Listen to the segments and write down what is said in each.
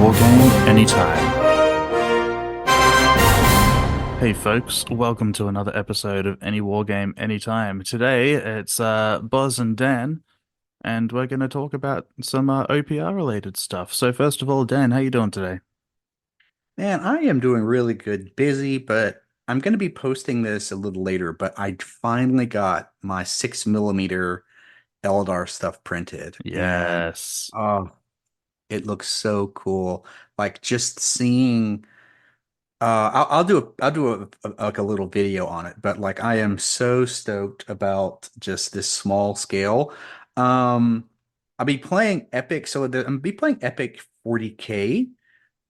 war game anytime. Hey folks, welcome to another episode of Any War Game Anytime. Today it's Bozz and Dan, and we're going to talk about some OPR related stuff. So first of all, Dan, how you doing today? Man, I am doing really good. Busy, but I'm going to be posting this a little later. But I finally got my 6 millimeter Eldar stuff printed, and Yes. oh, it looks so cool. Like just seeing. I'll do like a little video on it. But like I am so stoked about just this small scale. Um, I'll be playing Epic. I'm be playing Epic 40K,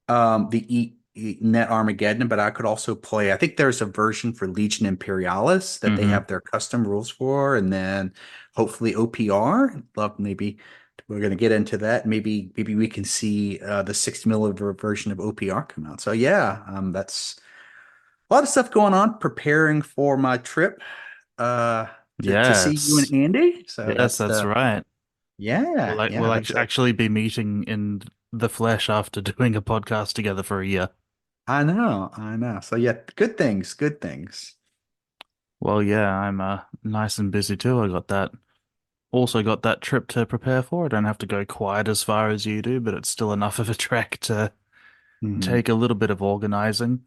the Net Armageddon, but I could also play. I think there's a version for Legion Imperialis that they Mm-hmm. have their custom rules for, and then hopefully OPR. Love maybe we're gonna get into that. Maybe we can see the 6 millimeter version of OPR come out. So yeah, that's a lot of stuff going on preparing for my trip to see you and Yes. Andy. So Yes, that's right. yeah, We'll yeah, that's actually be meeting in the flesh after doing a podcast together for a year. I know. So yeah, good things, good things. Well, yeah, I'm nice and busy too. Also got that trip to prepare for. I don't have to go quite as far as you do, but it's still enough of a trek to Mhm. take a little bit of organizing.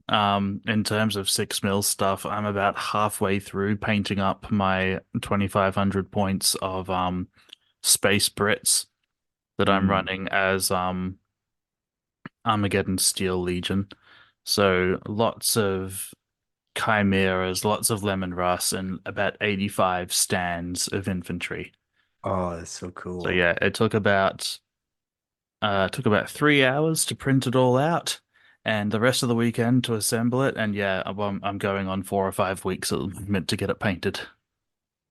In terms of 6 mil stuff, I'm about halfway through painting up my 2,500 points of Space Brits that I'm Mm. running as Armageddon Steel Legion. So lots of chimeras, lots of lemongrass, and about 85 stands of infantry. Oh, that's so So cool. yeah, it took about 3 hours to print it all out, and the rest of the weekend to assemble it. And yeah, I'm going on 4 or 5 weeks at the moment to get it painted.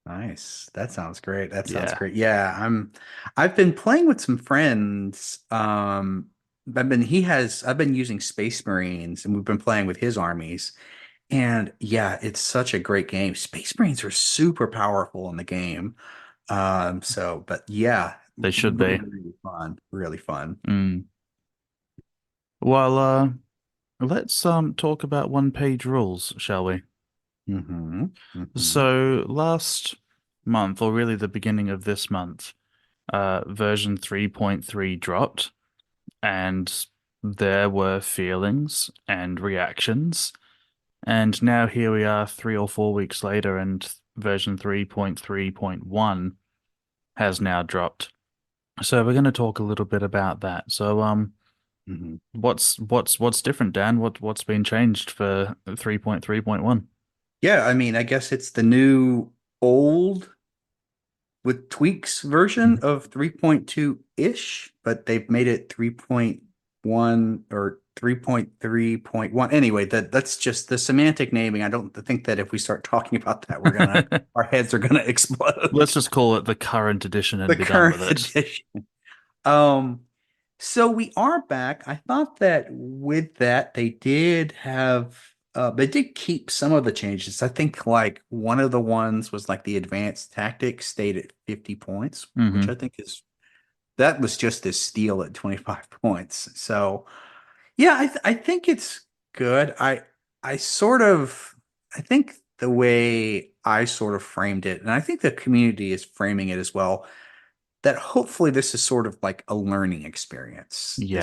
Nice. That sounds great. That sounds Yeah, great. Yeah, I've been playing with some friends. I've been using Space Marines and we've been playing with his armies. And yeah, it's such a great game. Space Marines are super powerful in the game. But yeah, they should really, be. really fun. Really fun. Mm. Well, let's talk about one-page rules, shall we? Hmm. Hmm. So last month, or really the beginning of this month, version 3.3 dropped, and there were feelings and reactions. And now here we are 3 or 4 weeks later, and version 3.3.1 has now dropped. So we're going to talk a little bit about that. So Hmm. what's different, Dan? What's been changed for 3.3.1? Yeah, I mean, I guess it's the new old with tweaks version of 3.2-ish, but they've made it 3.1 or 3.3.1. Anyway, that's just the semantic naming. I don't think that if we start talking about that, our heads are gonna Let's explode. just call it the current edition and The be done with current it. edition. Um, so we are back. I thought that with that they did keep some of the changes. I think like one of the ones was like the advanced tactics stayed at 50 points, which Hmm. I think is that was just as steal at 25 points. So yeah, I think it's good. I sort of I think the way I sort of framed it, and I think the community is framing it as well, that hopefully this is sort of like a learning experience. Yeah,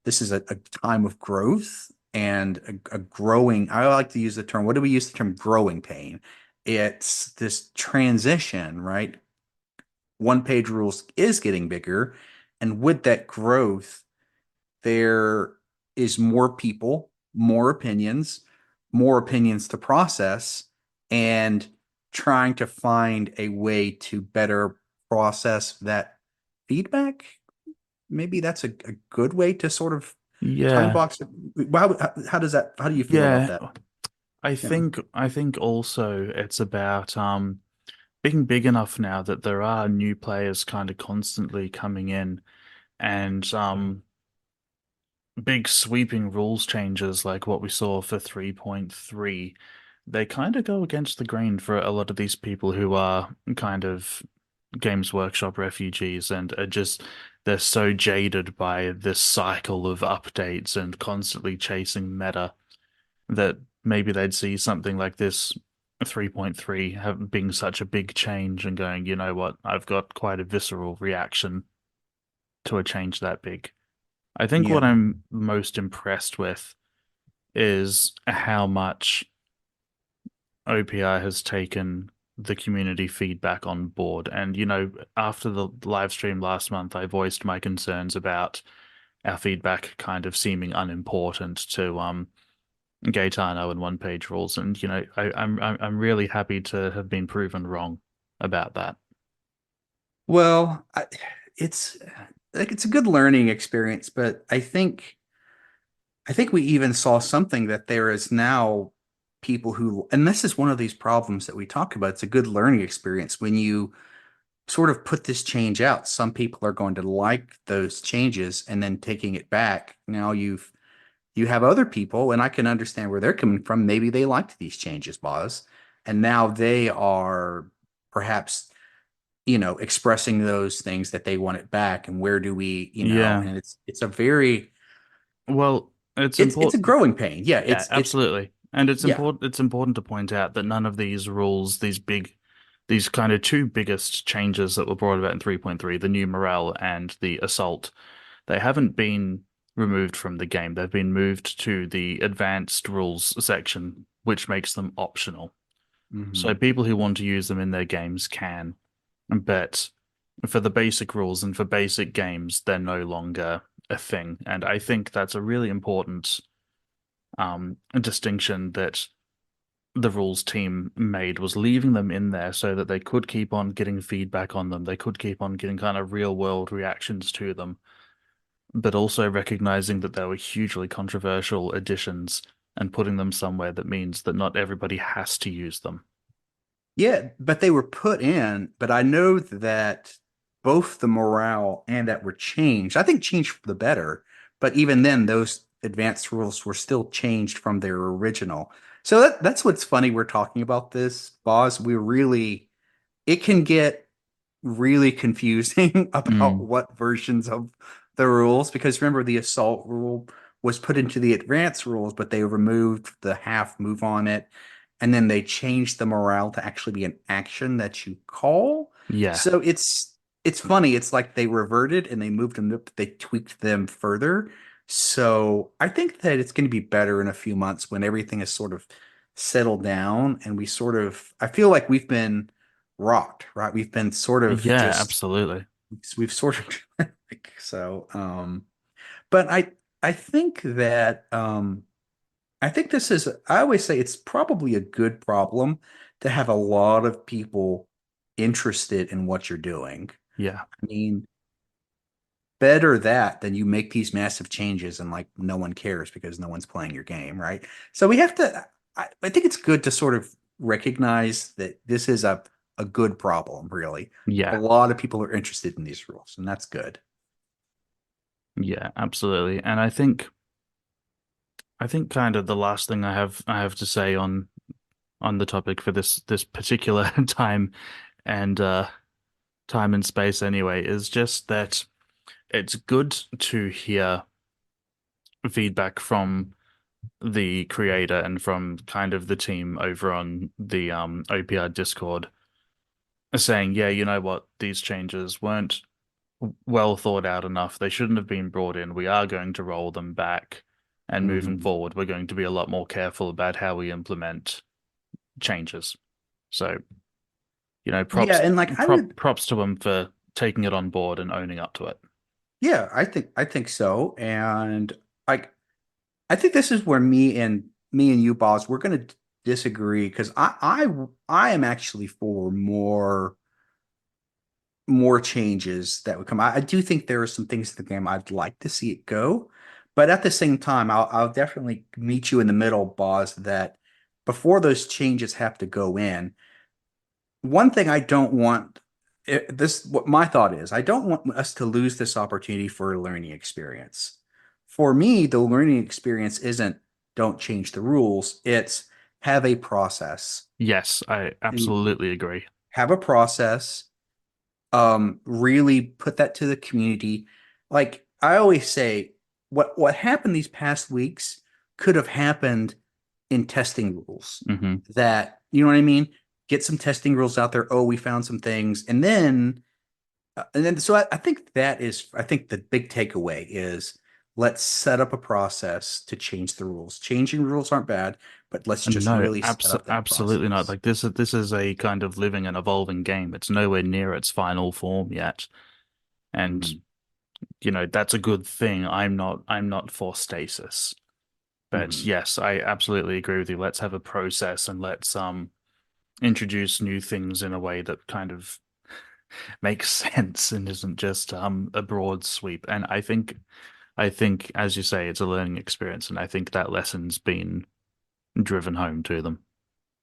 This is a time of growth and a growing. I like to use the term. What do we use the term growing pain? It's this transition, right? One page rules is getting bigger, and with that growth, there is more opinions to process, and trying to find a way to better process that feedback. Maybe that's a good way to sort of time yeah, box it. How do you feel about yeah. that? I Yeah. think I think also it's about being big enough now that there are new players kind of constantly coming in, and big sweeping rules changes like what we saw for 3.3, they kind of go against the grain for a lot of these people who are kind of Games Workshop refugees and are just they're so jaded by this cycle of updates and constantly chasing meta that maybe they'd see something like this 3.3 have being such a big change and going, you know what, I've got quite a visceral reaction to a change that big. I think what Yeah. I'm most impressed with is how much OPR has taken the community feedback on board. And, after the live stream last month, I voiced my concerns about our feedback kind of seeming unimportant to Gaetano and one page rules. And, I'm really happy to have been proven wrong about that. Well, it's like it's a good learning experience, but I think we even saw something that there is now people who, and this is one of these problems that we talk about. It's a good learning experience when you sort of put this change out. Some people are going to like those changes and then taking it back. Now you have other people, and I can understand where they're coming from. Maybe they liked these changes, Boz, and now they are perhaps, expressing those things that they want it back. And where do we, Yeah. and it's a very Well, it's it's a important. growing pain. Yeah, Yeah, it's absolutely. And it's yeah. important it's important to point out that none of these rules, these kind of two biggest changes that were brought about in 3.3, the new morale and the assault, they haven't been removed from the game. They've been moved to the advanced rules section, which makes them optional. So Mhm. people who want to use them in their games can, but for the basic rules and for basic games, they're no longer a thing. And I think that's a really important distinction that the rules team made was leaving them in there so that they could keep on getting feedback on them. They could keep on getting kind of real world reactions to them, but also recognizing that they were hugely controversial additions and putting them somewhere that means that not everybody has to use them. Yeah, but they were put in, but I know that both the morale and that were changed. I think changed for the better, but even then those advanced rules were still changed from their original. So that's what's funny we're talking about this, Boz. We really it can get really confusing about Mm, what versions of the rules, because remember the assault rule was put into the advanced rules, but they removed the half move on it, and then they changed the morale to actually be an action that you call. yeah, So it's funny. It's like they reverted and they moved them up, they tweaked them further. So I think that it's going to be better in a few months when everything is sort of settled down and we sort of I feel like we've been rocked, right? We've been sort of yeah, just absolutely. we've sort of like so but I think that I think this is I always say it's probably a good problem to have a lot of people interested in what you're doing. Yeah, I mean, better that than you make these massive changes and like no one cares because no one's playing your game, right? So we have to I think it's good to sort of recognize that this is a good problem, really. A yeah, lot of people are interested in these rules, and that's good. yeah, absolutely. And I think kind of the last thing I have to say on the topic for this particular and time and space anyway is just that it's good to hear feedback from the creator and from kind of the team over on the OPR Discord saying, yeah, you know what, these changes weren't well thought out enough. They shouldn't have been brought in. We are going to roll them back. And moving Mhm. forward, we're going to be a lot more careful about how we implement changes. So, Yeah, props and like I would props to them for taking it on board and owning up to it. yeah, I think so. And like I think this is where me and you, boss, we're going to disagree because I am actually for more changes that would come. I do think there are some things in the game I'd like to see it go, but at the same time, I'll definitely meet you in the middle, boss. That before those changes have to go in, one thing I don't want this what my thought is I don't want us to lose this opportunity for a learning experience. For me, the learning experience isn't don't change the rules, it's have a process. Yes, I And absolutely agree. have a process really put that to the community. Like I always say, what happened these past weeks could have happened in testing rules. Hmm. That, you know what I mean? Get some testing rules out there. Oh, we found some things, and then so I think I think the big takeaway is let's set up a process to change the rules. Changing rules aren't bad, but let's just No, really set up that absolutely not. process. Like this is a kind of living and evolving game. It's nowhere near its final form yet. And Hmm. that's a good thing. I'm not for stasis. But Hmm. yes, I absolutely agree with you. Let's have a process and let's introduce new things in a way that kind of makes sense and isn't just a broad sweep. And I think as you say, it's a learning experience, and I think that lesson's been driven home to them.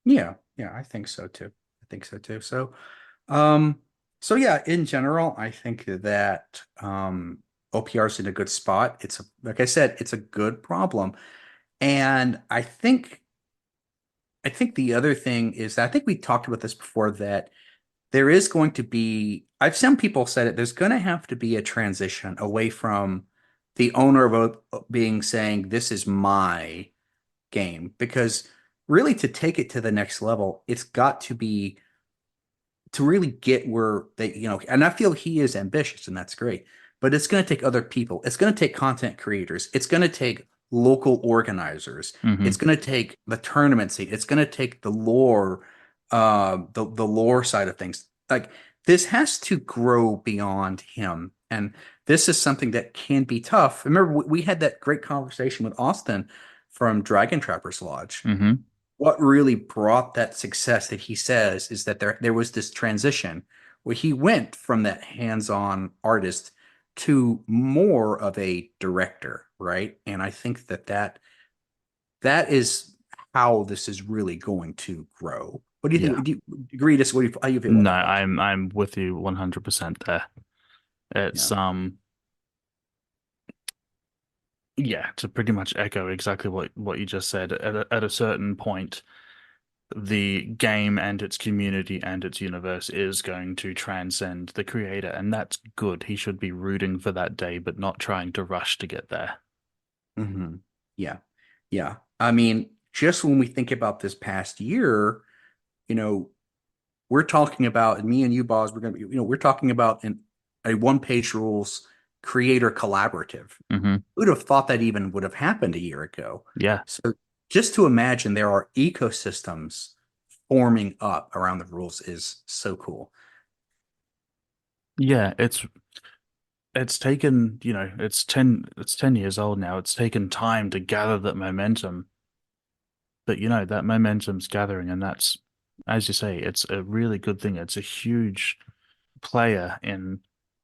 Yeah, yeah, I think so too. I think so too. Um, so yeah, in general, I think that OPR is in a good spot. Like I said, it's a good problem. And I think the other thing is that I think we talked about this before that there is going to be, I've some people said it, there's going to have to be a transition away from the owner of being saying, this is my game, because really to take it to the next level, it's got to be to really get where and I feel he is ambitious and that's great, but it's going to take other people. It's going to take content creators. It's going to take local organizers. Hmm. It's going to take the tournament scene. It's going to take the lore, the lore side of things. Like this has to grow beyond him. And this is something that can be tough. Remember, we had that great conversation with Austin from Dragon Trappers Lodge. Hmm. What really brought that success that he says is that there was this transition where he went from that hands-on artist to more of a director, right? And I think that is how this is really going to grow. What do you Yeah. think? Do you agree? How you feel about No, that, Patrick? I'm with you 100% there. It's Yeah. yeah, to pretty much echo exactly what you just said. At a certain point, the game and its community and its universe is going to transcend the creator, and that's good. He should be rooting for that day, but not trying to rush to get there. Hmm. Yeah. Yeah. I mean, just when we think about this past year, you know, we're talking about, and me and you, Boz, we're going to be, we're talking about a one-page rules creator collaborative. Hmm. Who'd have thought that even would have happened a year ago? Yeah. So just to imagine there are ecosystems forming up around the rules is so cool. Yeah, it's taken, it's 10 years old now. It's taken time to gather that momentum, but that momentum's gathering, and that's, as you say, it's a really good thing. It's a huge player in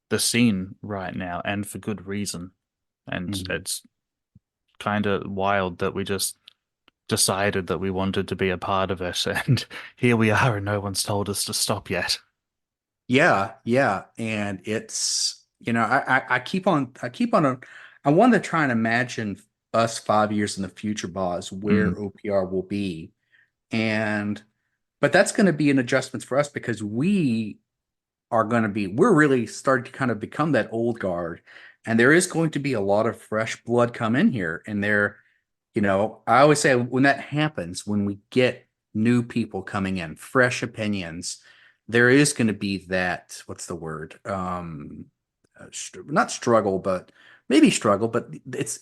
the scene right now, and for good reason. And Mhm. it's kind of wild that we just decided that we wanted to be a part of it, and here we are, and no one's told us to stop yet. Yeah, yeah. And I keep on, I want to try and imagine us 5 years in the future, Boz, Mm, where OPR will be. And but that's going to be an adjustment for us because we're really starting to kind of become that old guard. And there is going to be a lot of fresh blood come in here. And I always say when that happens, when we get new people coming in, fresh opinions, there is going to be that, what's the word? Not struggle, but maybe struggle, but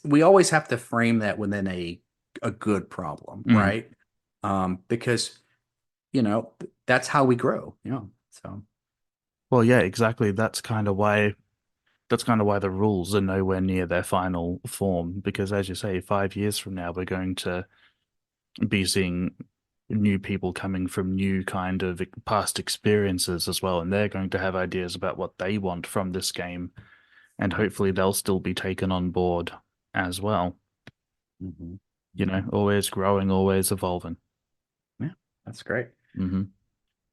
we always have to frame that within a good problem, mm. right? Because that's how we grow, so. Well, yeah, exactly. That's kind of why the rules are nowhere near their final form, because as you say, 5 years from now, we're going to be seeing new people coming from new kind of past experiences as well, and they're going to have ideas about what they want from this game, and hopefully they'll still be taken on board as well. Mhm. Mhm. Always growing, always evolving. Yeah, that's great. Hmm.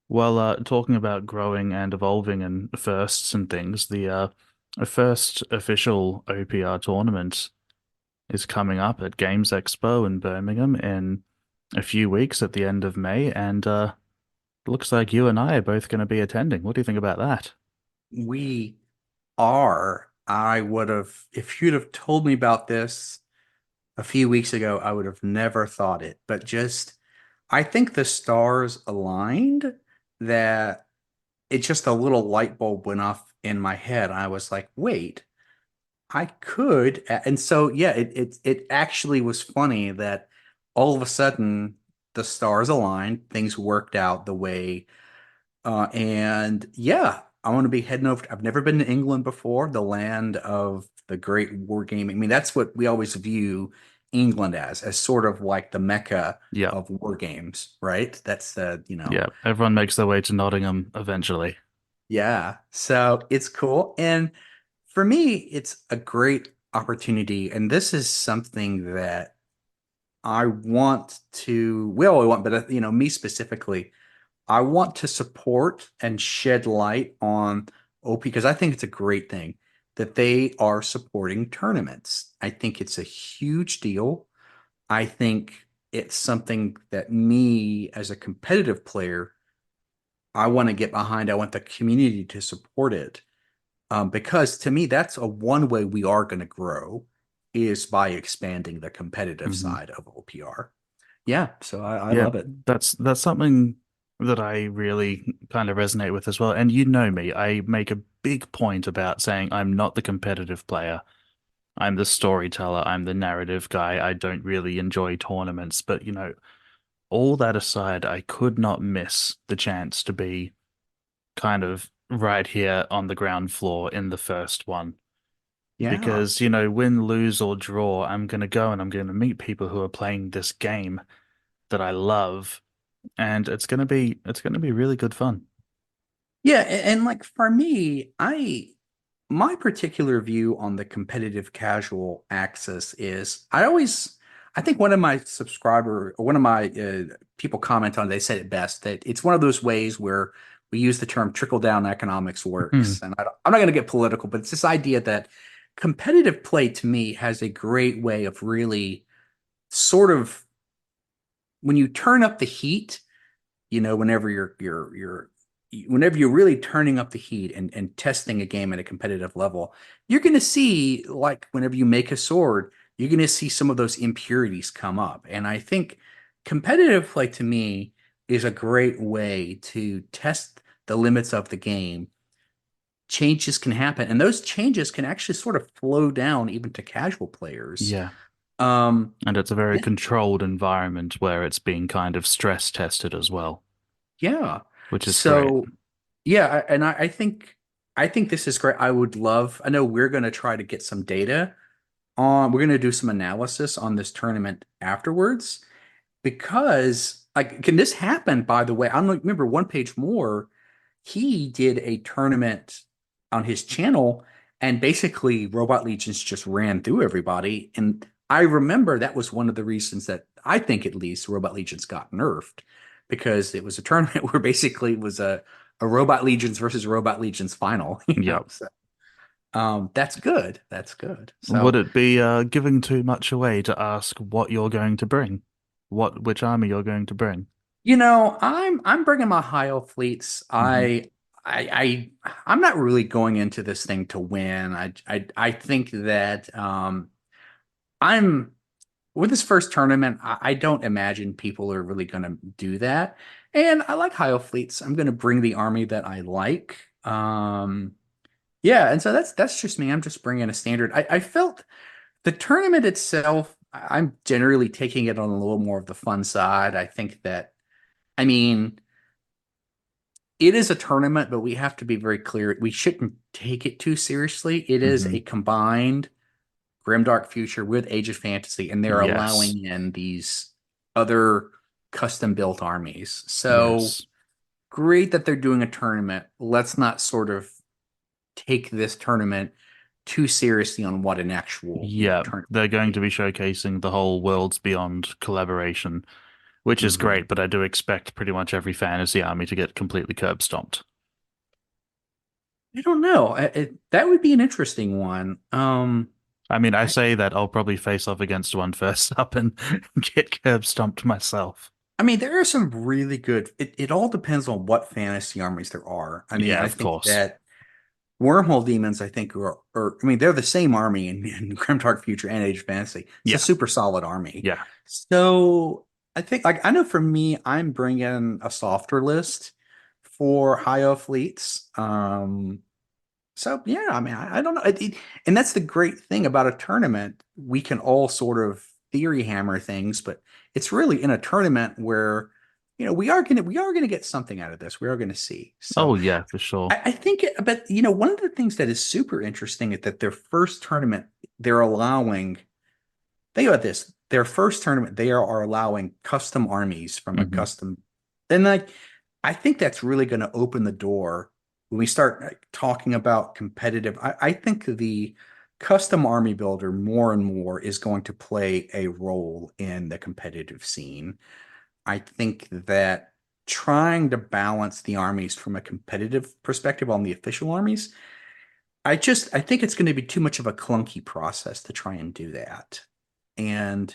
Well, talking about growing and evolving and firsts and things, the first official OPR tournament is coming up at Games Expo in Birmingham in a few weeks at the end of May, and looks like you and I are both going to be attending. What do you think about that? we are. I would have, if you'd have told me about this a few weeks ago, I would have never thought it. But just, I think the stars aligned that it just a little light bulb went off in my head. I was like, wait, I could. And so, yeah, it actually was funny that all of a sudden the stars aligned, things worked out the way and yeah, I want to be heading over. I've never been to England before, the land of the great wargaming. I mean, that's what we always view England as sort of like the Mecca Yeah. of war games, right? That's Yeah. Everyone makes their way to Nottingham eventually. yeah. So it's cool. And for me, it's a great opportunity. And this is something that I want to, well, I want, but me specifically, I want to support and shed light on OP because I think it's a great thing that they are supporting tournaments. I think it's a huge deal. I think it's something that me as a competitive player, I want to get behind. I want the community to support it. Because to me, that's a one way we are going to grow is by expanding the competitive Hmm. side of OPR. Yeah, so I Yeah, love it. that's something that I really kind of resonate with as well. And you know me, I make a big point about saying I'm not the competitive player. I'm the storyteller, I'm the narrative guy. I don't really enjoy tournaments, but all that aside, I could not miss the chance to be kind of right here on the ground floor in the first one. Yeah. Because, win, lose, or draw, I'm gonna go and I'm gonna meet people who are playing this game that I love, and it's gonna be really good fun. Yeah, and like for me, I my particular view on the competitive casual axis is I think one of my people comment on, they said it best that it's one of those ways where we use the term trickle down economics Hmm. works. And I'm not going to get political, but it's this idea that competitive play to me has a great way of really sort of when you turn up the heat, whenever you're whenever you're really turning up the heat and testing a game at a competitive level, you're going to see, like whenever you make a sword, you're going to see some of those impurities come up. And I think competitive play to me is a great way to test the limits of the game. Changes can happen, and those changes can actually sort of flow down even to casual players. Yeah. Um, And it's a very yeah, controlled environment where it's being kind of stress tested as well, yeah. which is great. So yeah, I think this is great. I would love, I know we're going to try to get some data on, we're going to do some analysis on this tournament afterwards because like can this happen by the way? I don't know, remember One Page More, he did a tournament on his channel and basically Robot Legions just ran through everybody. And I remember that was one of the reasons that I think at least Robot Legions got nerfed because it was a tournament where basically it was a Robot Legions versus Robot Legions final, Yep. So that's good. That's good. Would So it be giving too much away to ask what you're going to bring? Which army you're going to bring? I'm bringing my high elf fleets. Hmm. I'm not really going into this thing to win. I think that I'm with this first tournament. I don't imagine people are really going to do that. And I like high elf fleets. I'm going to bring the army that I like. Yeah, and so that's just me. I'm just bringing a standard. I felt the tournament itself. I'm generally taking it on a little more of the fun side. I think that. I mean, it is a tournament, but we have to be very clear. We shouldn't take it too seriously. It is Hmm. a combined Grimdark Future with Age of Fantasy, and they're Yes. allowing in these other custom built armies. So Yes. great that they're doing a tournament. Let's not sort of take this tournament too seriously on what an actual, Yeah, tournament they're would going to be. be showcasing the whole Worlds Beyond collaboration, which is Mhm. great, but I do expect pretty much every fantasy army to get completely curb stomped. I don't know. That would be an interesting one. I mean, I I, say that I'll probably face off against one first up and get curb stomped myself. I mean, there are some really good. It all depends on what fantasy armies there are. I mean, Yeah, I of think course. that Wormhole demons, I think, I mean, they're the same army in Grim Dark Future and Age of Fantasy. It's a Yeah, super solid army. yeah. So I think, like, I know for me, I'm bringing a softer list for high elf fleets. So yeah, I mean, I don't know, and that's the great thing about a tournament. We can all sort of theory hammer things, but it's really in a tournament where, we are gonna get something out of this. We are gonna see. So Oh yeah, for sure. I think, but one of the things that is super interesting is that their first tournament, they're allowing. Think about this: their first tournament, they are allowing custom armies from a Hmm. custom, and like, I think that's really going to open the door when we start like, talking about competitive. I think the custom army builder more and more is going to play a role in the competitive scene. I think that trying to balance the armies from a competitive perspective on the official armies, I think it's going to be too much of a clunky process to try and do that. And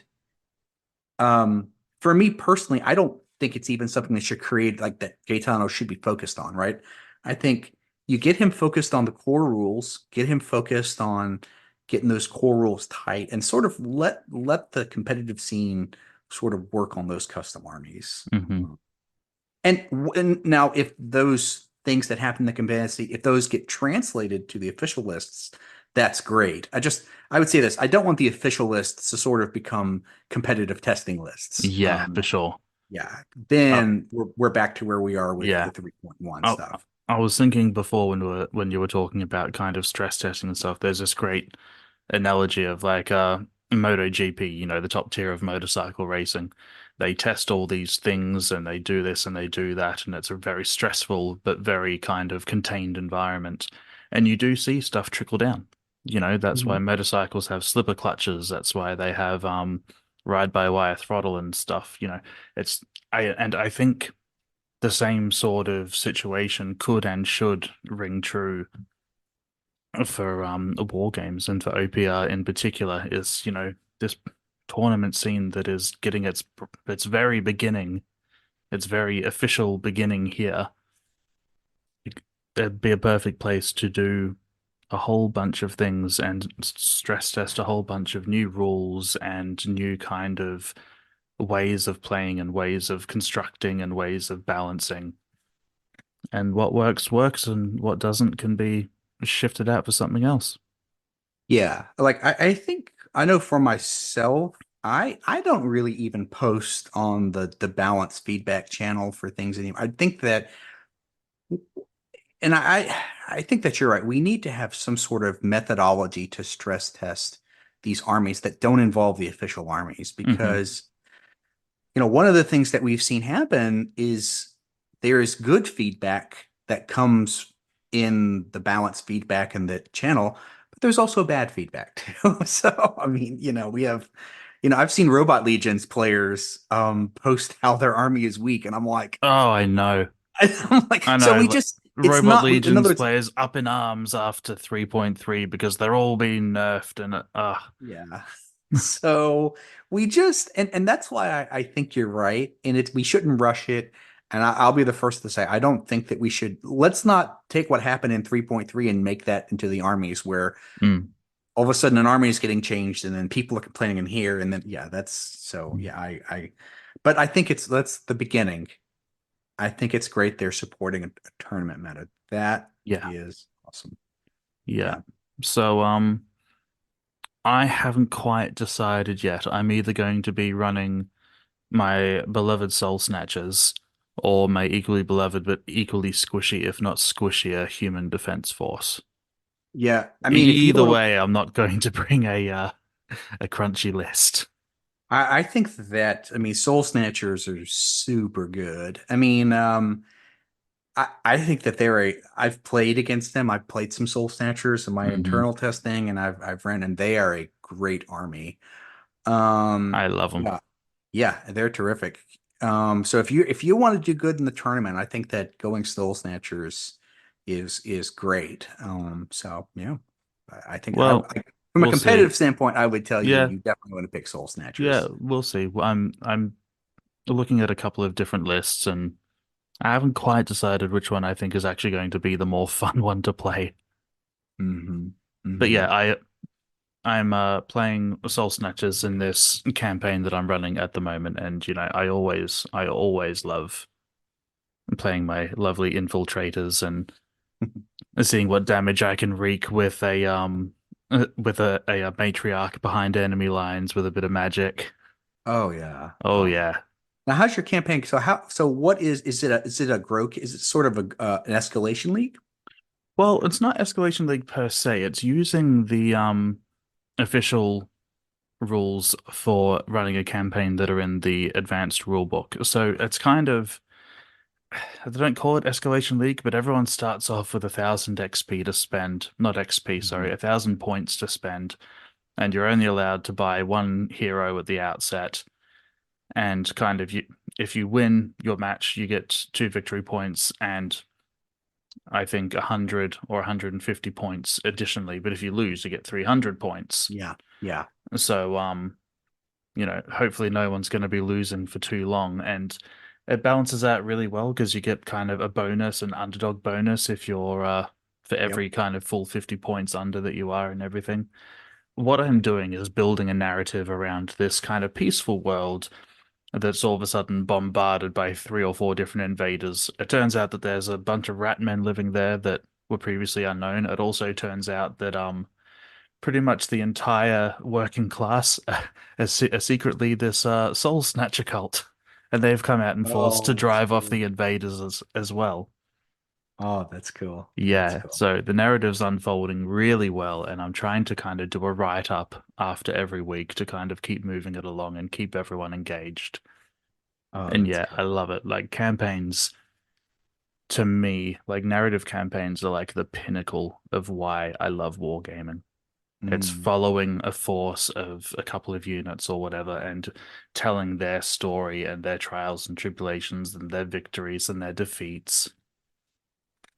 for me personally, I don't think it's even something that should create like that Gaetano should be focused on, right? I think you get him focused on the core rules, get him focused on getting those core rules tight, and sort of let the competitive scene sort of work on those custom armies. Hmm. And now, if those things that happen in the community, if those get translated to the official lists, that's great. I would say this: I don't want the official lists to sort of become competitive testing lists. Yeah, for sure. Yeah, Uh, then we're back to where we are with yeah. the 3.1 I, stuff. I was thinking before when you were talking about kind of stress testing and stuff, there's this great analogy of like MotoGP, the top tier of motorcycle racing. They test all these things and they do this and they do that, and it's a very stressful but very kind of contained environment. And you do see stuff trickle down. That's why Mhm. motorcycles have slipper clutches. That's why they have ride-by-wire throttle and stuff. I think the same sort of situation could and should ring true for war games and for OPR in particular is, this tournament scene that is getting its very beginning, its very official beginning here. It'd be a perfect place to do a whole bunch of things and stress test a whole bunch of new rules and new kind of ways of playing and ways of constructing and ways of balancing. And what works works and what doesn't can be shifted out for something else. Yeah, like I think I know for myself, I don't really even post on the balance feedback channel for things anymore. I think that And I think that you're right. We need to have some sort of methodology to stress test these armies that don't involve the official armies Hmm. because one of the things that we've seen happen is there is good feedback that comes in the balance feedback in the channel, but there's also bad feedback too. So I mean, we have I've seen Robot Legions players post how their army is weak, and I'm like, Oh, I know. I'm like, I so know. we just it's Robot not we in other Legions words. players up in arms after 3.3 because they're all being nerfed and Yeah. So we just and that's why I think you're right. And we shouldn't rush it. And I'll be the first to say I don't think that we should let's not take what happened in 3.3 and make that into the armies where mm. all of a sudden an army is getting changed and then people are complaining in here and then yeah, that's so yeah, I but I think that's the beginning. I think it's great they're supporting a tournament meta. That Yeah, is awesome. yeah. Yeah. So I haven't quite decided yet. I'm either going to be running my beloved Soul Snatchers or my equally beloved but equally squishy, if not squishier, Human Defense Force. Yeah. I mean, if you Either want way, I'm not going to bring a crunchy list. I think that, I mean, Soul Snatchers are super good. I mean, I think that I've played against them. I've played some Soul Snatchers in my Hmm. internal testing and I've ran and they are a great army. I love them. Yeah, yeah, they're terrific. So if you want to do good in the tournament, I think that going Soul Snatchers is great. So yeah, I think Well, from a we'll see. competitive standpoint, I would tell you Yeah, you definitely want to pick Soul yeah, Snatchers. we'll see. I'm looking at a couple of different lists, and I haven't quite decided which one I think is actually going to be the more fun one to play. Hmm. But Hmm. yeah, I'm playing Soul Snatchers in this campaign that I'm running at the moment, and I always love playing my lovely infiltrators and seeing what damage I can wreak with a matriarch behind enemy lines with a bit of magic. Oh yeah. Oh Oh. yeah. Now, how's your campaign? So what is it a grow? Is it sort of an escalation league? Well, it's not Escalation League per se. It's using the official rules for running a campaign that are in the advanced rulebook. So it's kind of they don't call it Escalation League, but everyone starts off with 1,000 XP to spend, not XP, sorry, Mhm. 1,000 points to spend, and you're only allowed to buy one hero at the outset. And kind of if you win your match, you get two victory points and I think 100 or 150 points additionally. But if you lose, you get 300 points. Yeah. Yeah. So hopefully no one's going to be losing for too long. And it balances out really well because you get kind of a bonus, an underdog bonus if you're for Yep. every kind of full 50 points under that you are and everything. What I'm doing is building a narrative around this kind of peaceful world that's all of a sudden bombarded by three or four different invaders. It turns out that there's a bunch of rat men living there that were previously unknown. It also turns out that pretty much the entire working class are secretly this soul snatcher cult, and they've come out in force to Oh, that's drive off cool. the invaders as well. Oh, that's cool. That's Yeah, cool. so the narrative's unfolding really well, and I'm trying to kind of do a write-up after every week to kind of keep moving it along and keep everyone engaged. Oh, And that's yeah, I cool. love it. Like campaigns, to me, like narrative campaigns are like the pinnacle of why I love wargaming. It's Mm. following a force of a couple of units or whatever and telling their story and their trials and tribulations and their victories and their defeats.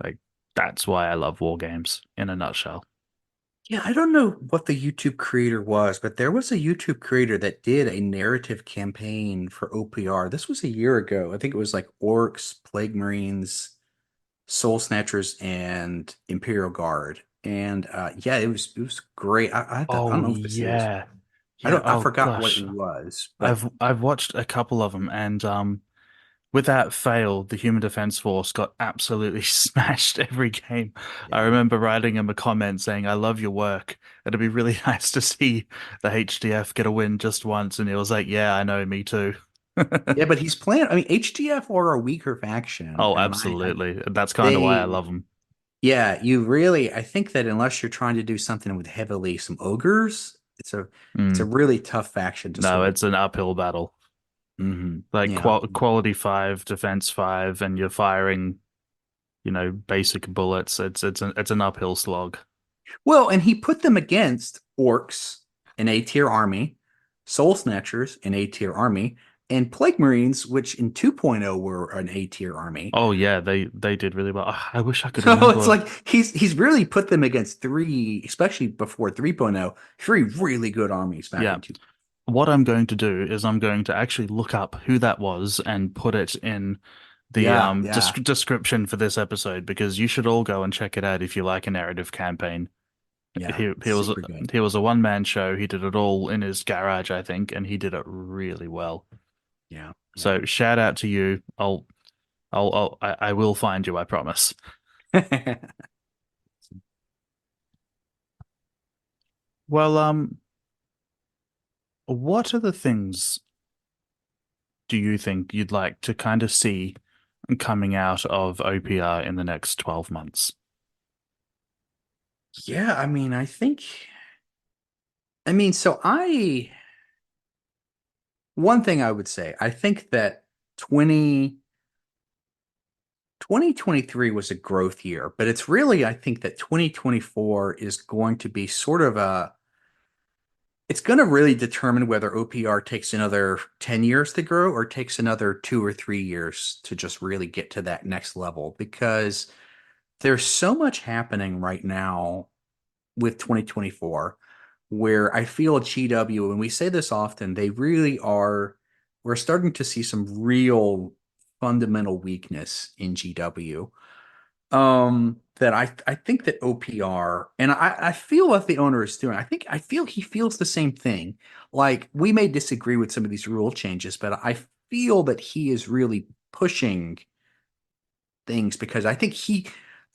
Like that's why I love war games in a nutshell. Yeah, I don't know what the YouTube creator was, but there was a YouTube creator that did a narrative campaign for OPR. This was a year ago. I think it was like Orcs, Plague Marines, Soul Snatchers, and Imperial Guard. And yeah, it was great. I don't Oh know if this is. yeah. I Yeah, don't. I oh forgot what it gosh. was, but I've watched a couple of them and without fail, the Human Defense Force got absolutely smashed every game. I yeah. remember writing him a comment saying, I love your work. It'd be really nice to see the HDF get a win just once. And he was like, yeah, I know, me too. Yeah, but he's playing. I mean, HDF are a weaker faction, Oh, and absolutely. That's kind of why I they, love him. yeah, you really. I think that unless you're trying to do something with heavily some ogres, it's a Mm. really tough faction to No, sort of. it's an uphill battle. Like Yeah. quality five, defense five, and you're firing, basic bullets. It's an uphill slog. Well, and he put them against orcs, an A tier army, soul snatchers, an A tier army, and plague marines, which in 2.0 were an A tier army. Oh yeah, they did really well. Ah, I wish I could So it's remember. like he's really put them against three, especially before 3.0, three really good armies back Yeah. in two. What I'm going to do is I'm going to actually look up who that was and put it in the Yeah, yeah, description for this episode because you should all go and check it out if you like a narrative campaign. yeah. He was Super good. he was a one-man show. He did it all in his garage, I think, and he did it really well. Yeah, yeah. So shout out to you. I will find you, I promise. Well, what are the things do you think you'd like to kind of see coming out of OPR in the next 12 months? Yeah, so one thing I would say, I think that 2023 was a growth year, but it's really, I think that 2024 is going to be sort of it's going to really determine whether OPR takes another 10 years to grow or takes another 2 or 3 years to just really get to that next level because there's so much happening right now with 2024 where I feel GW, and we say this often, they really are, we're starting to see some real fundamental weakness in GW. that I think that OPR, and I feel what the owner is doing. I feel he feels the same thing. Like, we may disagree with some of these rule changes, but I feel that he is really pushing things because I think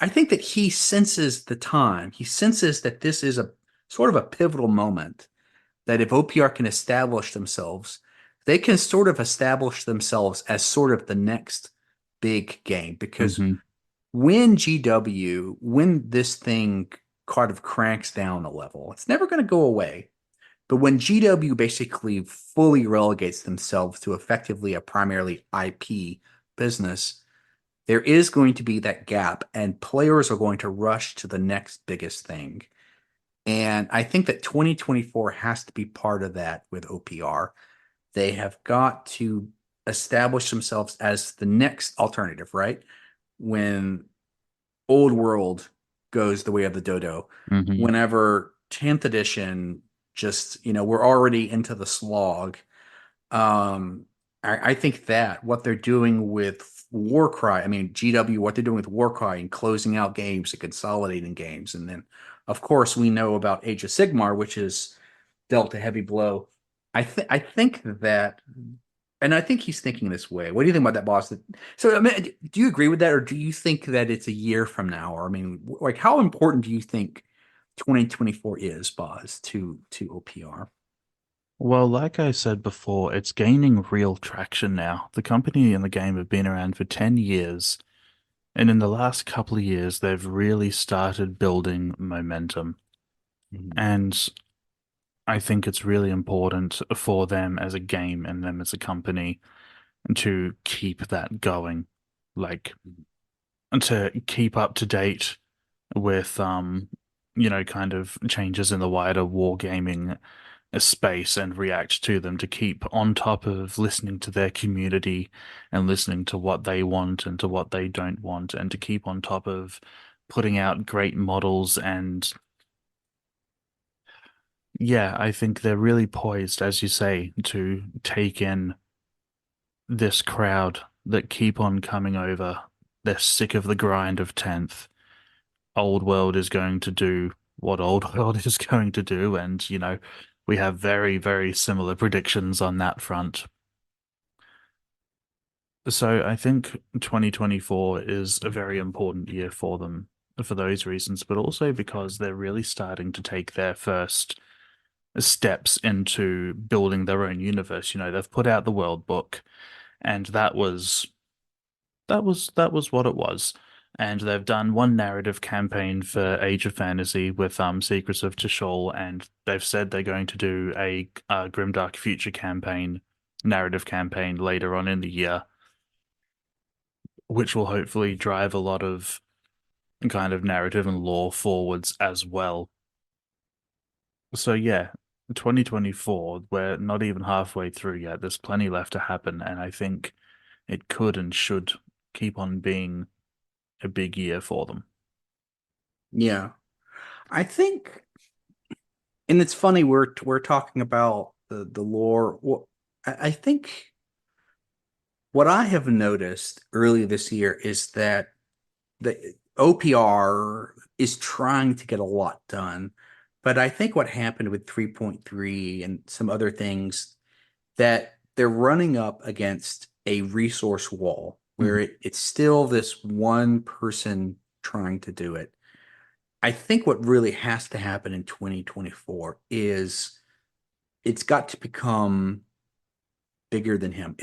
that he senses the time. He senses that this is a sort of a pivotal moment, that if OPR can establish themselves, they can sort of establish themselves as sort of the next big game. Because Hmm. when this thing kind of cranks down a level, it's never going to go away. But when GW basically fully relegates themselves to effectively a primarily IP business, there is going to be that gap, and players are going to rush to the next biggest thing. And I think that 2024 has to be part of that with OPR. They have got to establish themselves as the next alternative, right? When Old World goes the way of the dodo, Hmm. whenever 10th edition just, we're already into the slog. Um, I think that what they're doing with Warcry, I mean, GW, what they're doing with Warcry and closing out games and consolidating games. And then, of course, we know about Age of Sigmar, which is dealt a heavy blow. I think that, and I think he's thinking this way. What do you think about that, boss? So, I mean, do you agree with that, or do you think that it's a year from now? Or, I mean, like, how important do you think 2024 is, boss, to OPR? Well, like I said before, it's gaining real traction now. The company and the game have been around for 10 years, and in the last couple of years, they've really started building momentum. Mhm. And I think it's really important for them as a game and them as a company to keep that going, like to keep up to date with kind of changes in the wider wargaming space and react to them, to keep on top of listening to their community and listening to what they want and to what they don't want, and to keep on top of putting out great models. And yeah, I think they're really poised, as you say, to take in this crowd that keep on coming over. They're sick of the grind of 10th. Old World is going to do what Old World is going to do, and we have very, very similar predictions on that front. So I think 2024 is a very important year for them for those reasons, but also because they're really starting to take their first steps into building their own universe. They've put out the World Book, and that was what it was. And they've done one narrative campaign for Age of Fantasy with Secrets of Tishol, and they've said they're going to do a Grimdark Future campaign, narrative campaign later on in the year, which will hopefully drive a lot of kind of narrative and lore forwards as well. So yeah, 2024, we're not even halfway through yet. There's plenty left to happen, and I think it could and should keep on being a big year for them. Yeah. I think, and it's funny we're talking about the lore. Well, I think what I have noticed early this year is that the OPR is trying to get a lot done, but I think what happened with 3.3 and some other things, that they're running up against a resource wall Mhm. where it's still this one person trying to do it. I think what really has to happen in 2024 is it's got to become bigger than him.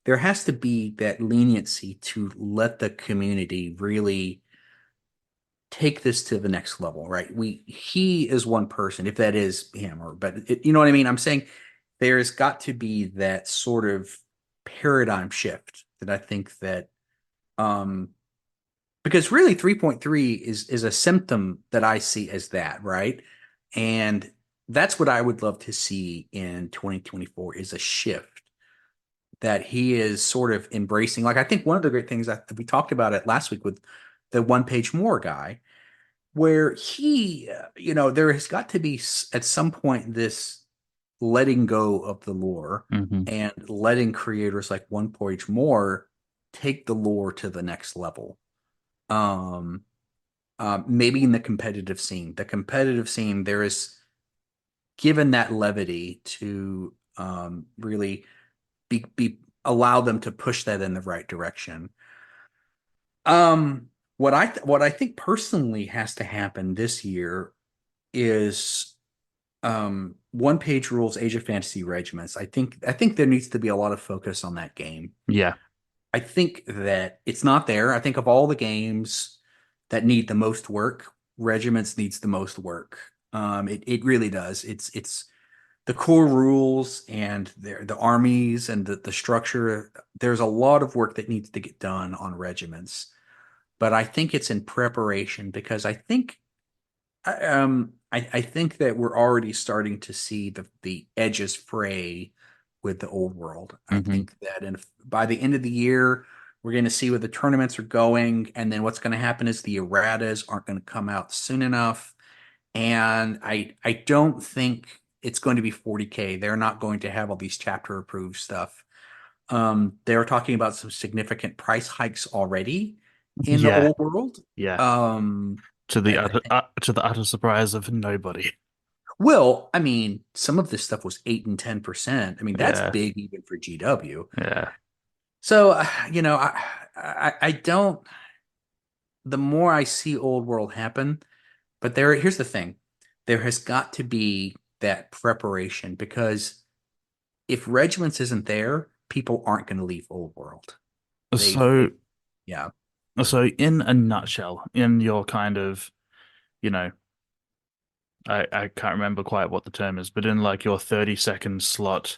There has to be that leniency to let the community really take this to the next level, right? He is one person, if that is him, you know what I mean? I'm saying there's got to be that sort of paradigm shift that I think that, um, because really 3.3 is a symptom that I see as that, right? And that's what I would love to see in 2024 is a shift that he is sort of embracing. Like, I think one of the great things that we talked about it last week with the one page more guy, where there has got to be at some point this letting go of the lore Hmm. and letting creators like one page more take the lore to the next level. Um, Maybe in the competitive scene. The competitive scene, there is given that levity to really be allow them to push that in the right direction. What I think personally has to happen this year is one page rules Age of Fantasy regiments. I think there needs to be a lot of focus on that game. Yeah. I think that it's not there. I think of all the games that need the most work, regiments needs the most work. It really does. It's the core rules and the armies and the structure. There's a lot of work that needs to get done on regiments, but I think it's in preparation because I think that we're already starting to see the edges fray with the old world. I Hmm. think that by the end of the year, we're going to see where the tournaments are going, and then what's going to happen is the erratas aren't going to come out soon enough, and I don't think it's going to be 40K. They're not going to have all these chapter approved stuff. They're talking about some significant price hikes already in the Yeah. old world. Yeah. Um, I think To the utter surprise of nobody. Well, I mean, some of this stuff was 8 and 10%. I mean, that's Yeah. big even for GW. Yeah. So, I don't, the more I see old world happen, but here's the thing. There has got to be that preparation because if regiments isn't there, people aren't going to leave old world. So, Yeah. so in a nutshell, in your kind of, you know, I can't remember quite what the term is, but in like your 30-second slot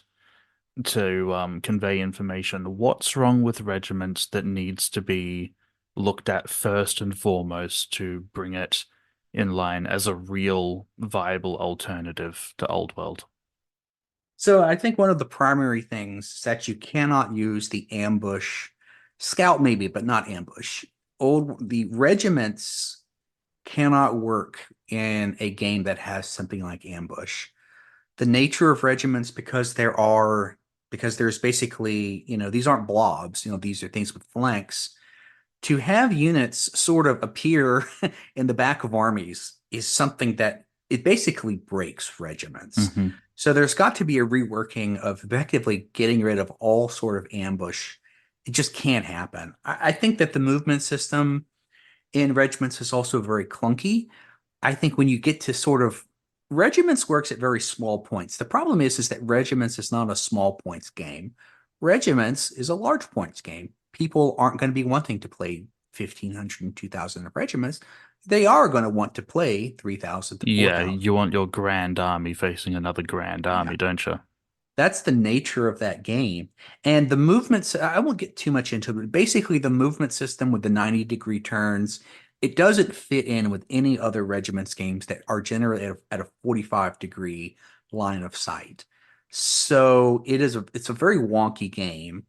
to convey information, what's wrong with regiments that needs to be looked at first and foremost to bring it in line as a real viable alternative to Old World? So I think one of the primary things is that you cannot use the ambush scout maybe, but not ambush. The regiments cannot work in a game that has something like ambush. The nature of regiments, because there's basically, these aren't blobs, these are things with flanks. To have units sort of appear in the back of armies is something that it basically breaks regiments. Hmm. So there's got to be a reworking of effectively getting rid of all sort of ambush. It just can't happen. I think that the movement system in regiments is also very clunky. I think when you get to sort of regiments works at very small points. The problem is that regiments is not a small points game. Regiments is a large points game. People aren't going to be wanting to play 1,500 and 2,000 regiments. They are going to want to play 3,000 to Yeah, 4,000. you want your grand army facing another grand Yeah. army, don't you? That's the nature of that game. And the movements, I won't get too much into it, but basically the movement system with the 90-degree turns, it doesn't fit in with any other regiments games that are generally at a 45-degree line of sight. So it's a very wonky game.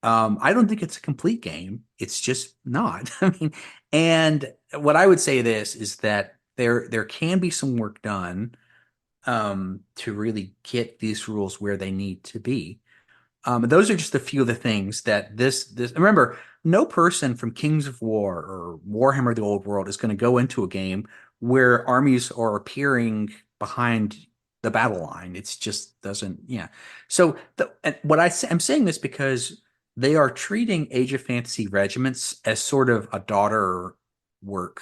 I don't think it's a complete game. It's just not. I mean, and what I would say this is that there can be some work done to really get these rules where they need to be. Those are just a few of the things that this remember, no person from Kings of War or Warhammer the Old World is going to go into a game where armies are appearing behind the battle line. It's just doesn't, yeah. So I'm saying this because they are treating Age of Fantasy regiments as sort of a daughter work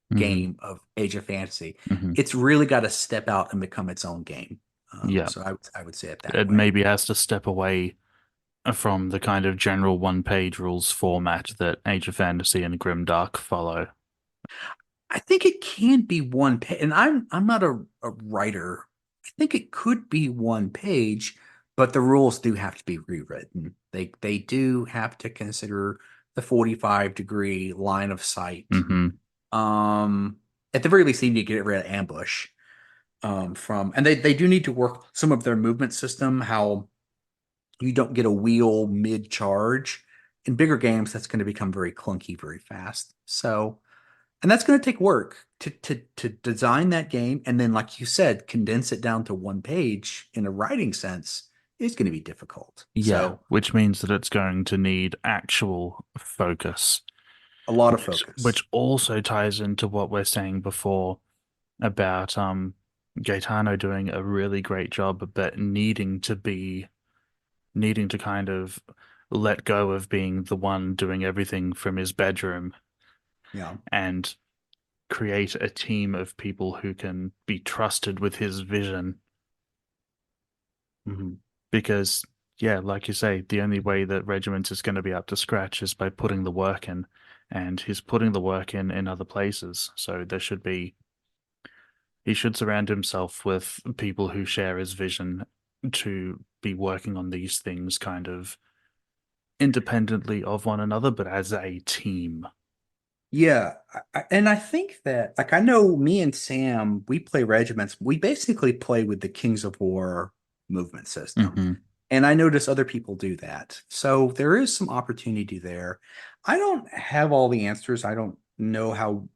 Hmm. game of Age of Fantasy. Hmm. It's really got to step out and become its own game. Yeah, So I would say it that it way. maybe has to step away from the kind of general one-page rules format that Age of Fantasy and Grimdark follow. I think it can be one page, and I'm not a writer. I think it could be one page, but the rules do have to be rewritten. They do have to consider the 45-degree line of sight. Hmm. Um, at the very least, they need to get rid of ambush. And they do need to work some of their movement system, how you don't get a wheel mid-charge. In bigger games, that's going to become very clunky very fast. So and that's going to take work to design that game, and then, like you said, condense it down to one page in a writing sense is going to be difficult. Yeah, So which means that it's going to need actual focus. A lot of which focus. also ties into what we're saying before about Gaetano doing a really great job, but needing to kind of let go of being the one doing everything from his bedroom Yeah. and create a team of people who can be trusted with his vision. Mhm. Because, yeah, like you say, the only way that Regiment is going to be up to scratch is by putting the work in, and he's putting the work in other places. So he should surround himself with people who share his vision to be working on these things kind of independently of one another, but as a team. Yeah, and I think that like I know me and Sam, we play regiments. We basically play with the Kings of War movement system. Hmm. And I notice other people do that. So there is some opportunity there. I don't have all the answers. I don't know how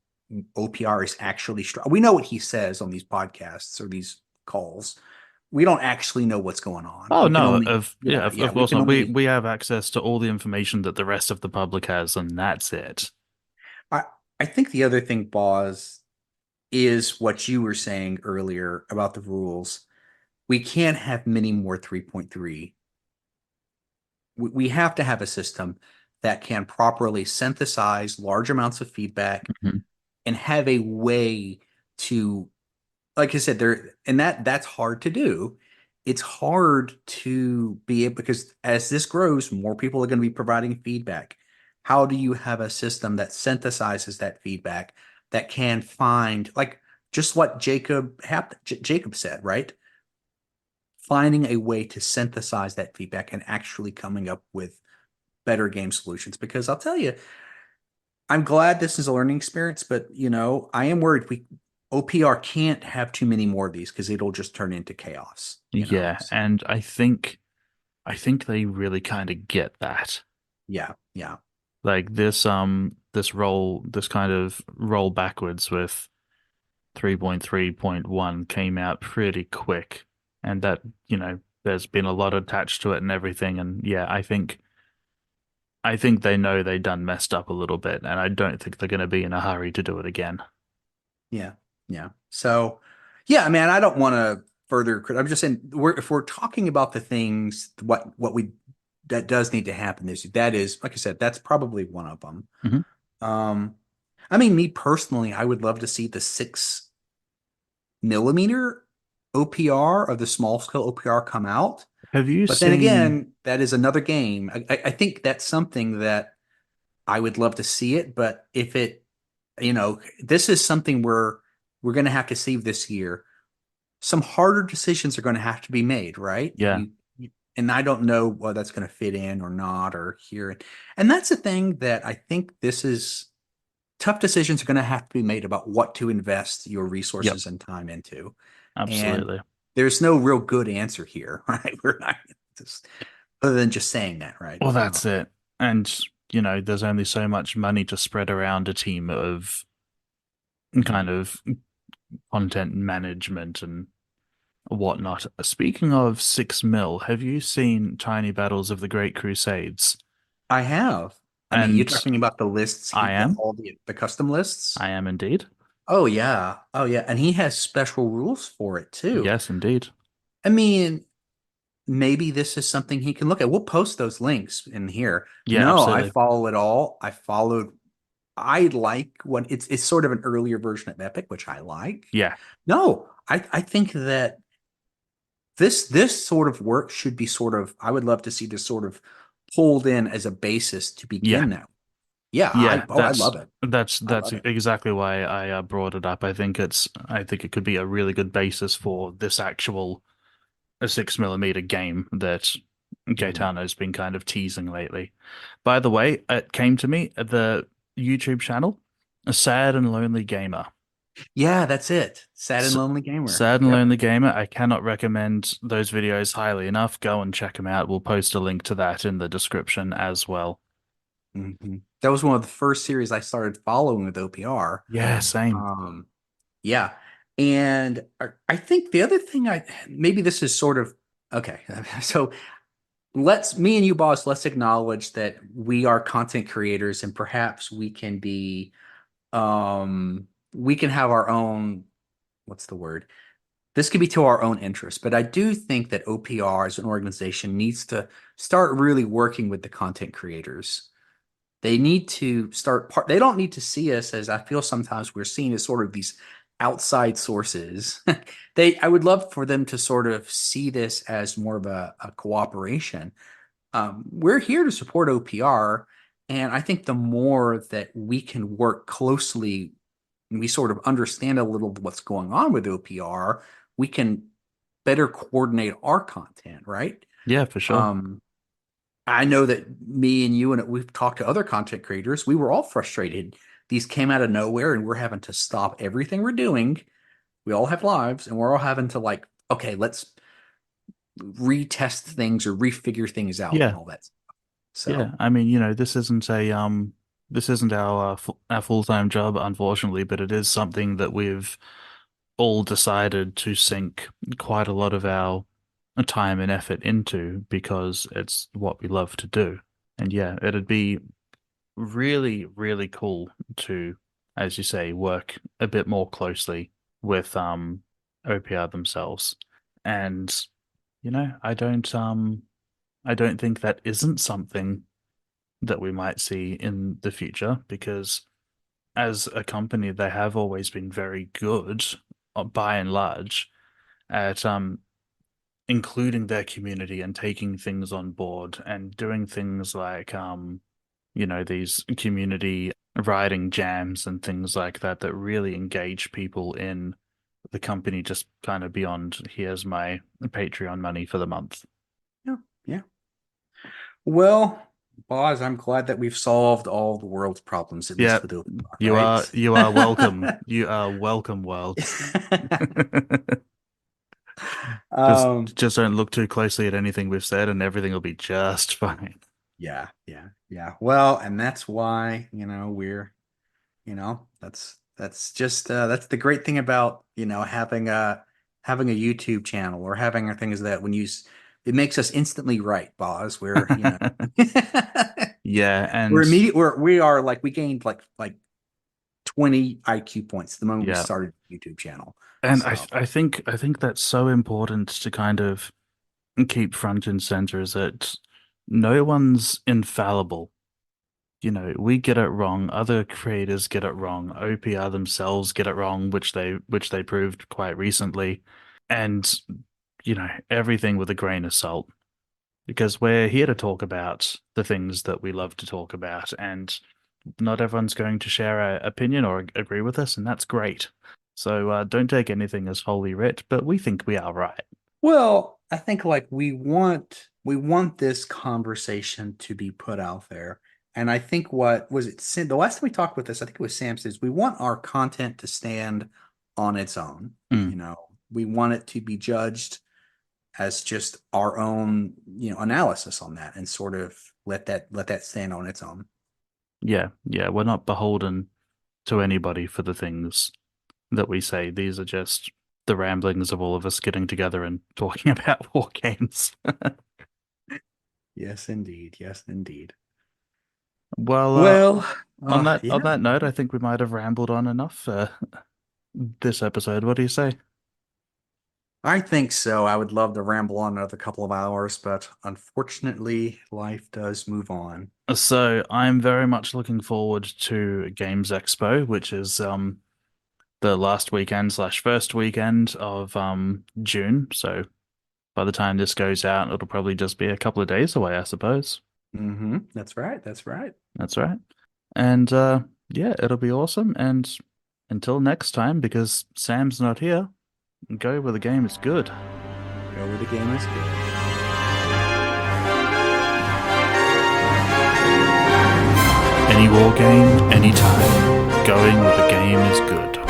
OPR is actually we know what he says on these podcasts or these calls. We don't actually know what's going on. Oh We can no, only, yeah, yeah, of we course can not. only, We have access to all the information that the rest of the public has, and that's it. I, I think the other thing, Boz, is what you were saying earlier about the rules. We can't have many more 3.3. We have to have a system that can properly synthesize large amounts of feedback Mhm. and have a way to, like I said, there, and that's hard to do. It's hard to be able, because as this grows, more people are going to be providing feedback. How do you have a system that synthesizes that feedback that can find, like, just what Jacob said, right? Finding a way to synthesize that feedback and actually coming up with better game solutions. Because I'll tell you, I'm glad this is a learning experience, but I am worried we OPR can't have too many more of these because it'll just turn into chaos. Yeah, So and I think they really kind of get that. yeah, yeah. Like this kind of roll backwards with 3.3.1 came out pretty quick, and that, there's been a lot attached to it and everything, and yeah, I think they know they done messed up a little bit, and I don't think they're going to be in a hurry to do it again. Yeah, yeah. So, yeah, man, I don't want to I'm just saying, if we're talking about the things, what we that does need to happen that is, like I said, that's probably one of them. Hmm. Um, I mean, me personally, I would love to see the 6 millimeter OPR of the small scale OPR come out. Have you But then seen? again, that is another game. I think that's something that I would love to see it, but if it, this is something we're going to have to see this year. Some harder decisions are going to have to be made, right? Yeah, And I don't know whether that's going to fit in or not or here. And that's the thing that I think this is tough decisions are going to have to be made about what to invest your yep, resources and time into. And absolutely. there's no real good answer here, right? We're not just other than just saying that, right? Well, that's it. And, there's only so much money to spread around a team of kind of content management and whatnot. Speaking of 6 mil, have you seen Tiny Battles of the Great Crusades? I have. I mean, you're And talking about the lists, I am. all the custom lists. I am indeed. Oh yeah, oh yeah, and he has special rules for it too. Yes, indeed. I mean, maybe this is something he can look at. We'll post those links in here. Yeah, No, I absolutely. follow it all. I like what it's sort of an earlier version of Epic, which I like. Yeah, No, I think that this sort of work should be sort of, I would love to see this sort of pulled in as a basis to yeah, begin now. Yeah, yeah. I love it. I That's love it. exactly why I brought it up. I think it could be a really good basis for this actual a 6 millimeter game that Mhm. Gaetano's been kind of teasing lately. By the way, it came to me at the YouTube channel, A Sad and Lonely Gamer. Yeah, that's it. Sad and S Lonely Gamer. Sad and Yep. Lonely Gamer. I cannot recommend those videos highly enough. Go and check them out. We'll post a link to that in the description as well. That was one of the first series I started following with OPR. Yeah, same. Um, yeah. And I think the other thing maybe this is sort of, okay. So me and you, boss, let's acknowledge that we are content creators and perhaps we can have our own, what's the word? This could be to our own interest, but I do think that OPR as an organization needs to start really working with the content creators. They need to they don't need to see us as I feel sometimes we're seen as sort of these outside sources. I would love for them to sort of see this as more of a cooperation. We're here to support OPR, and I think the more that we can work closely and we sort of understand a little what's going on with OPR, we can better coordinate our content, right? Yeah, for sure. Um, I know that me and you and we've talked to other content creators. We were all frustrated. These came out of nowhere, and we're having to stop everything we're doing. We all have lives, and we're all having to like, okay, let's retest things or refigure things out and Yeah, all that. yeah. So, I mean, this isn't our our full-time job, unfortunately, but it is something that we've all decided to sink quite a lot of our time and effort into because it's what we love to do. And yeah, it'd be really, really cool to, as you say, work a bit more closely with OPR themselves. And I don't think that isn't something that we might see in the future because as a company, they have always been very good, by and large, at including their community and taking things on board and doing things like these community writing jams and things like that that really engage people in the company just kind of beyond here's my Patreon money for the month. yeah, yeah. Well, Boz, I'm glad that we've solved all the world's problems, at least Yeah, with OpenBot, right? you are welcome. You are welcome, world. um, Just don't look too closely at anything we've said and everything will be just fine. yeah, yeah, yeah. Well, and that's why, that's just that's the great thing about, having a YouTube channel or having our things that it makes us instantly right, Boz. Yeah, We're and immediate we are like we gained like 20 IQ points the moment we yeah. started the YouTube channel. And So, I think that's so important to kind of keep front and center is that no one's infallible. We get it wrong, other creators get it wrong, OPR themselves get it wrong, which they proved quite recently. And everything with a grain of salt. Because we're here to talk about the things that we love to talk about, and not everyone's going to share our opinion or agree with us, and that's great. So don't take anything as holy writ, but we think we are right. well, I think like we want this conversation to be put out there. And I think what was it the last time we talked with this, I think it was Sam says we want our content to stand on its own. Mm, You know, we want it to be judged as just our own, analysis on that and sort of let that stand on its own. yeah, yeah, we're not beholden to anybody for the things that we say. These are just the ramblings of all of us getting together and talking about war games. Yes, indeed. Yes, indeed. Well, Well, on yeah, that note, I think we might have rambled on enough for this episode. What do you say? I think so. I would love to ramble on another couple of hours, but unfortunately, life does move on. So I'm very much looking forward to Games Expo, which is the last weekend slash first weekend of June. So by the time this goes out, it'll probably just be a couple of days away, I suppose. That's right. That's right. That's right. And yeah, it'll be awesome. And until next time, because Sam's not here, go where the game is good. Go where the game is good. Any war game, anytime. Going where the game is good.